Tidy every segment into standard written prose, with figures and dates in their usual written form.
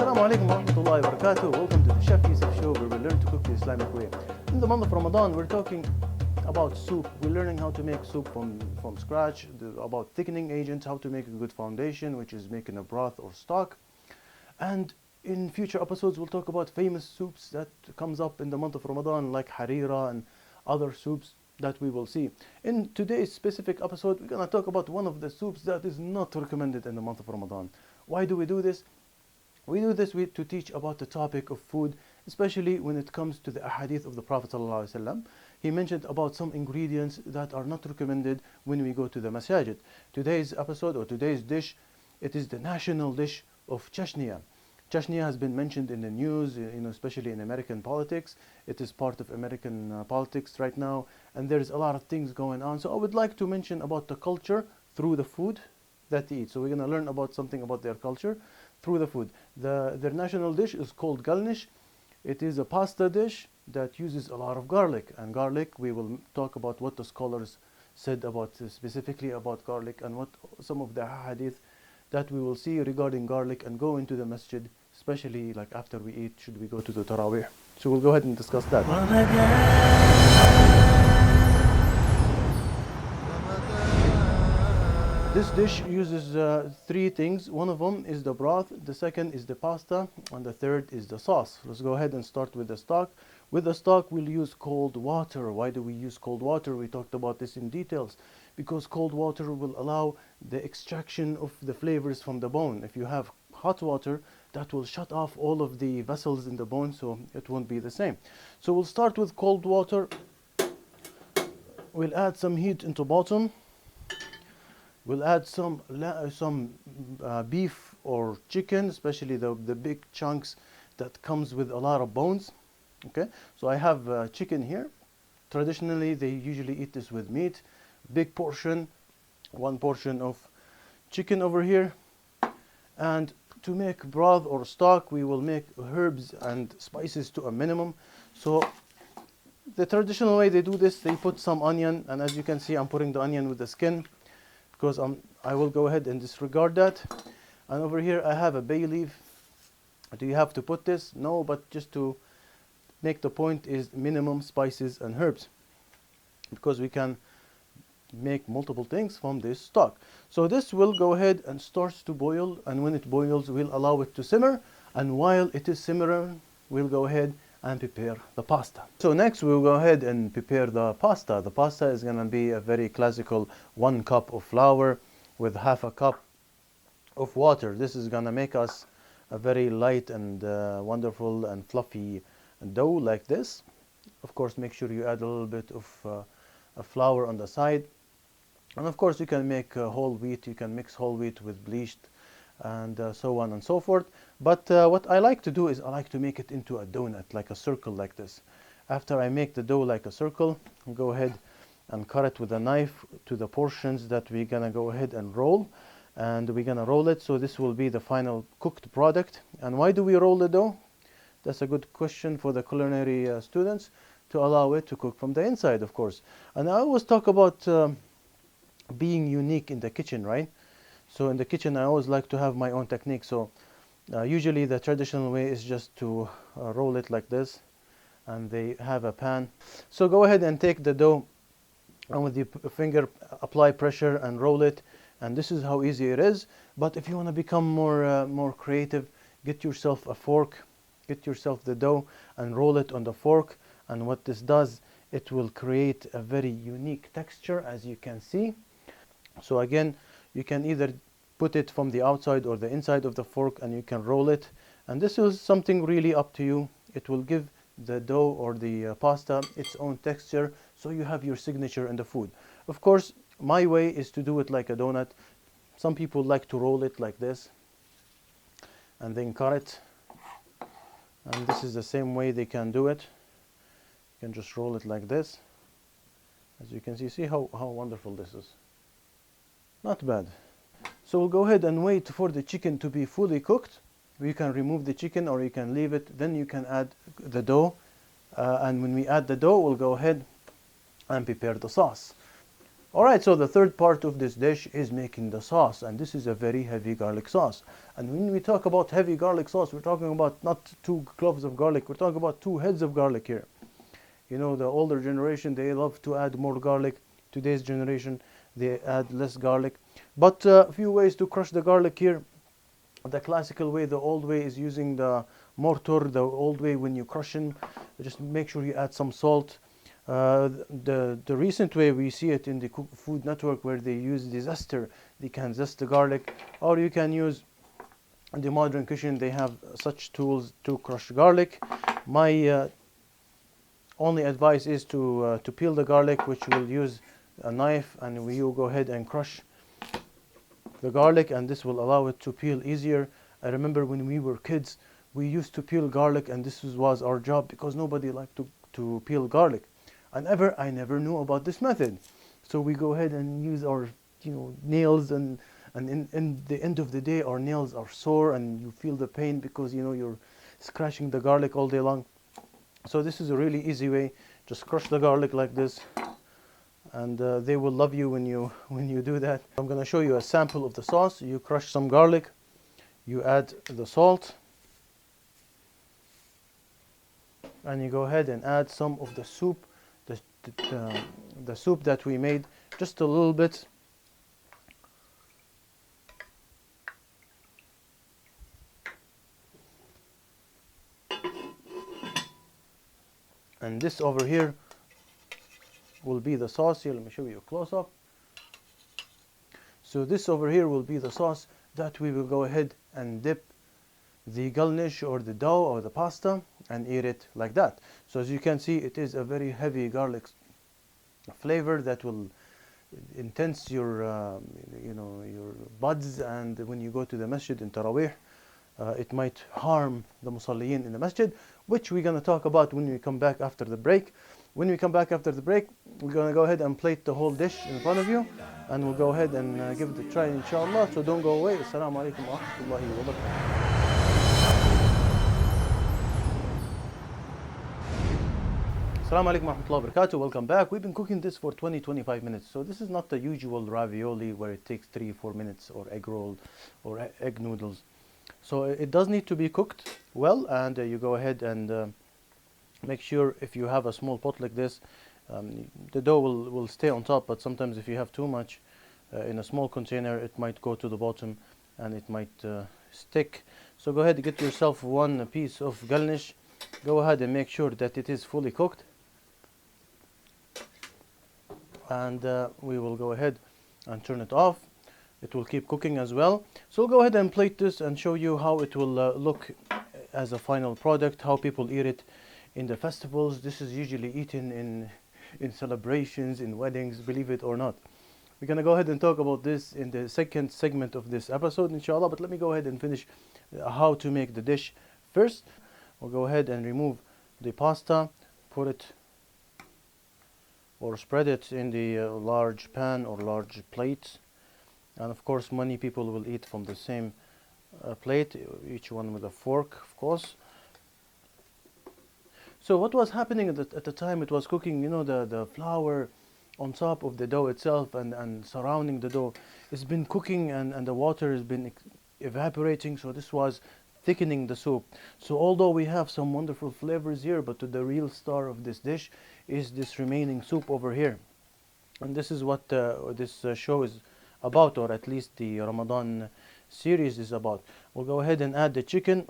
Assalamu alaikum wa rahmatullahi wa barakatuh. Welcome to the Chef Yusuf Show, where we learn to cook the Islamic way. In the month of Ramadan, we're talking about soup. We're learning how to make soup from scratch, about thickening agents, how to make a good foundation, which is making a broth or stock. And in future episodes, we'll talk about famous soups that comes up in the month of Ramadan, like harira and other soups that we will see. In today's specific episode, we're going to talk about one of the soups that is not recommended in the month of Ramadan. Why do we do this? We do this to teach about the topic of food, especially when it comes to the ahadith of the Prophet ﷺ. He mentioned about some ingredients that are not recommended when we go to the masajid. Today's episode or today's dish, it is the national dish of Chechnya. Chechnya has been mentioned in the news, especially in American politics. It is part of American politics right now, and there's a lot of things going on. So I would like to mention about the culture through the food that they eat. So we're going to learn about something about their culture through the food. Their national dish is called Galnish. It is a pasta dish that uses a lot of garlic. And garlic, we will talk about what the scholars said about specifically about garlic and what some of the hadith that we will see regarding garlic, and go into the masjid, especially like after we eat, should we go to the tarawih. So we'll go ahead and discuss that. This dish uses three things. One of them is the broth, the second is the pasta, and the third is the sauce. Let's go ahead and start with the stock. With the stock, we'll use cold water. Why do we use cold water? We talked about this in details. Because cold water will allow the extraction of the flavors from the bone. If you have hot water, that will shut off all of the vessels in the bone, so it won't be the same. So we'll start with cold water. We'll add some heat into bottom. We'll add some beef or chicken, especially the big chunks that comes with a lot of bones. Okay, so I have chicken here. Traditionally, they usually eat this with meat. Big portion, one portion of chicken over here. And to make broth or stock, we will make herbs and spices to a minimum. So the traditional way they do this, they put some onion, and as you can see, I'm putting the onion with the skin, because I will go ahead and disregard that. And over here I have a bay leaf. Do you have to put this? No, but just to make the point is minimum spices and herbs, because we can make multiple things from this stock. So this will go ahead and starts to boil, and when it boils, we'll allow it to simmer, and while it is simmering, we'll go ahead and prepare the pasta. So next we'll go ahead and prepare the pasta. The pasta is going to be a very classical 1 cup of flour with half a cup of water. This is going to make us a very light and wonderful and fluffy dough like this. Of course, make sure you add a little bit of flour on the side. And of course, you can make whole wheat. You can mix whole wheat with bleached and so on and so forth. But what I like to do is I like to make it into a donut, like a circle like this. After I make the dough like a circle, I'll go ahead and cut it with a knife to the portions that we're gonna go ahead and roll. And we're gonna roll it, so this will be the final cooked product. And why do we roll the dough? That's a good question for the culinary students, to allow it to cook from the inside, of course. And I always talk about being unique in the kitchen, right? So in the kitchen, I always like to have my own technique. So usually the traditional way is just to roll it like this, and they have a pan. So go ahead and take the dough, and with your finger apply pressure and roll it. And this is how easy it is. But if you want to become more creative, get yourself a fork, get yourself the dough and roll it on the fork. And what this does, it will create a very unique texture, as you can see. So again, you can either put it from the outside or the inside of the fork, and you can roll it. And this is something really up to you. It will give the dough or the pasta its own texture, so you have your signature in the food. Of course, my way is to do it like a donut. Some people like to roll it like this and then cut it. And this is the same way they can do it. You can just roll it like this. As you can see how wonderful this is. Not bad. So we'll go ahead and wait for the chicken to be fully cooked. You can remove the chicken or you can leave it. Then you can add the dough. And when we add the dough, we'll go ahead and prepare the sauce. Alright, so the third part of this dish is making the sauce, and this is a very heavy garlic sauce. And when we talk about heavy garlic sauce, we're talking about not 2 cloves of garlic, we're talking about 2 heads of garlic here. You know, the older generation, they love to add more garlic. Today's generation, they add less garlic. But a few ways to crush the garlic here. The classical way, the old way, is using the mortar. The old way, when you crush them, just make sure you add some salt. The recent way, we see it in the Food Network, where they use the zester. They can zest the garlic, or you can use the modern kitchen. They have such tools to crush garlic. My only advice is to peel the garlic, which will use a knife, and we will go ahead and crush the garlic, and this will allow it to peel easier. I remember when we were kids, we used to peel garlic, and this was our job, because nobody liked to peel garlic. I never knew about this method. So we go ahead and use our nails, and in the end of the day, our nails are sore, and you feel the pain because you're scratching the garlic all day long. So this is a really easy way. Just crush the garlic like this, and they will love you when you do that. I'm going to show you a sample of the sauce. You crush some garlic, you add the salt, and you go ahead and add some of the soup, the soup that we made, just a little bit. And this over here will be the sauce. Here, let me show you a close-up. So this over here will be the sauce that we will go ahead and dip the Galnish or the dough or the pasta and eat it like that. So as you can see, it is a very heavy garlic flavor that will intense your your buds, and when you go to the masjid in Taraweeh, it might harm the musalliyin in the masjid, which we're going to talk about when we come back after the break. When we come back after the break, we're going to go ahead and plate the whole dish in front of you, and we'll go ahead and give it a try, inshallah. So don't go away. Assalamu alaikum wa rahmatullahi wa barakatuh. Assalamu alaikum wa rahmatullahi wa barakatuh. Welcome back. We've been cooking this for 20-25 minutes. So this is not the usual ravioli where it takes 3-4 minutes, or egg roll or egg noodles. So it does need to be cooked well, and you go ahead and make sure, if you have a small pot like this, the dough will stay on top, but sometimes if you have too much in a small container, it might go to the bottom and it might stick. So go ahead and get yourself one piece of Galnish. Go ahead and make sure that it is fully cooked, and we will go ahead and turn it off. It will keep cooking as well. So we'll go ahead and plate this and show you how it will look as a final product, how people eat it in the festivals. This is usually eaten in celebrations, in weddings, believe it or not. We're going to go ahead and talk about this in the second segment of this episode, inshallah, but let me go ahead and finish how to make the dish first. We'll go ahead and remove the pasta, put it or spread it in the large pan or large plate. And of course, many people will eat from the same plate, each one with a fork, of course. So what was happening at the time it was cooking, the flour on top of the dough itself and surrounding the dough, it's been cooking, and the water has been evaporating, so this was thickening the soup. So although we have some wonderful flavors here, but the real star of this dish is this remaining soup over here. And this is what this show is about, or at least the Ramadan series is about. We'll go ahead and add the chicken.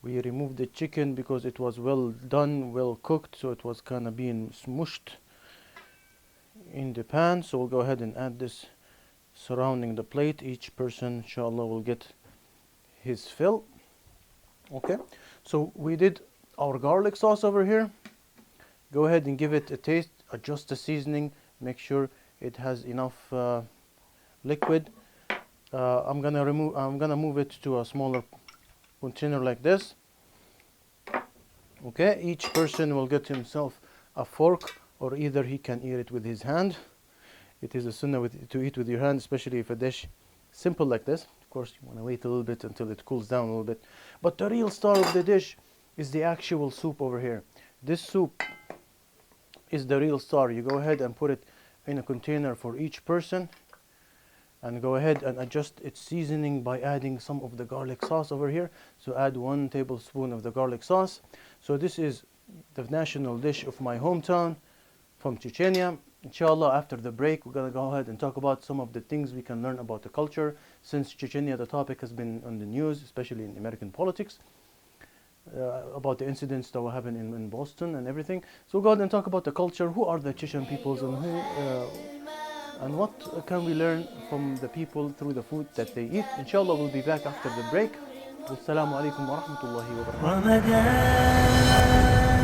We removed the chicken because it was well done, well cooked, so it was kind of being smushed in the pan. So we'll go ahead and add this surrounding the plate. Each person, inshallah, will get his fill. Okay, so we did our garlic sauce over here. Go ahead and give it a taste, adjust the seasoning, make sure it has enough liquid. I'm gonna move it to a smaller container like this. Okay, each person will get himself a fork, or either he can eat it with his hand. It is a sunnah to eat with your hand, especially if a dish simple like this. Of course, you want to wait a little bit until it cools down a little bit. But the real star of the dish is the actual soup over here. This soup is the real star. You go ahead and put it in a container for each person, and go ahead and adjust its seasoning by adding some of the garlic sauce over here. So add 1 tablespoon of the garlic sauce. So this is the national dish of my hometown from Chechnya. Inshallah, after the break, we're gonna go ahead and talk about some of the things we can learn about the culture, since Chechnya, the topic, has been on the news, especially in American politics, about the incidents that were happening in Boston and everything. So we'll go ahead and talk about the culture. Who are the Chechen peoples, and what can we learn from the people through the food that they eat? Inshallah, we'll be back after the break. Wassalamu alaikum wa rahmatullahi wa barakatuh.